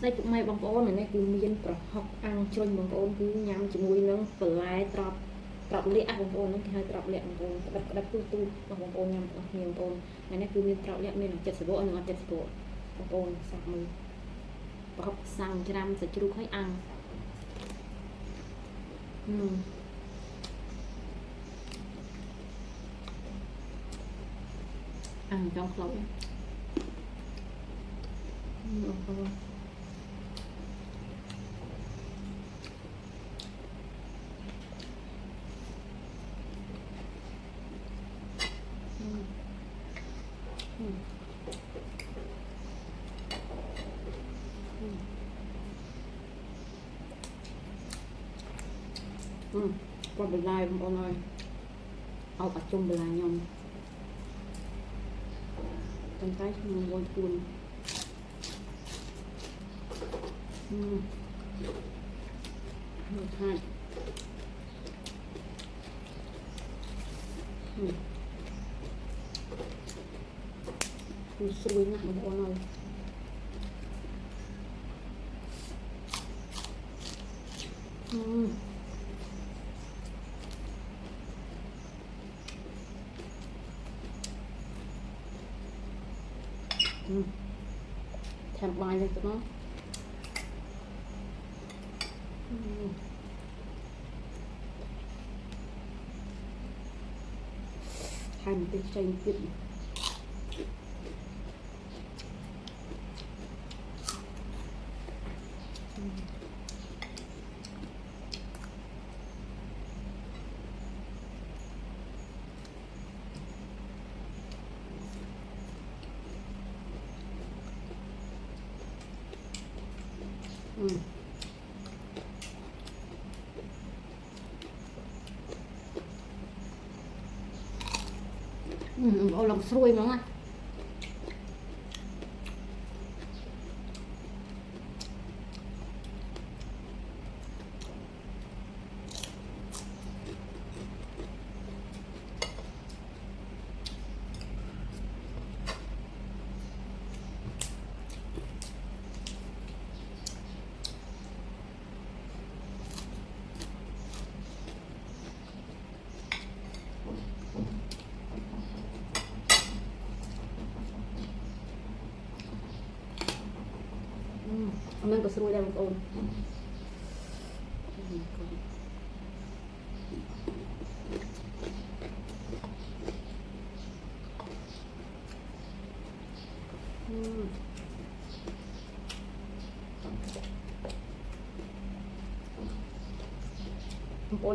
đây cũng may bằng ôn này cứ miên học ăn chôn bằng ôn cứ nhắm chỉ mùi nâng và lại trọc lẹ bằng ôn nó hay trọc lẹ bằng ôn đập tu bằng ôn nhắm nhiều ôn này cứ miên trọc lẹ miên chật sửa bộ nó chật sửa bộ bằng ôn sạc mùi và học sang cho năm sẽ chịu khách ăn ăn trong khẩu qua bên lai con ơiเอาปัจจุบันยมตั้งใจทำงานคุณรสชาติสวยนะมันอร่อยแถมใบเลยจ้ะเนาะให้มันเป็นใจกินเอาลองซวยมั้งอ่ะมันก็สวยแล้วมันโอน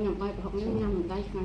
อย่างไรแบบนี้งามเหมือนได้ไง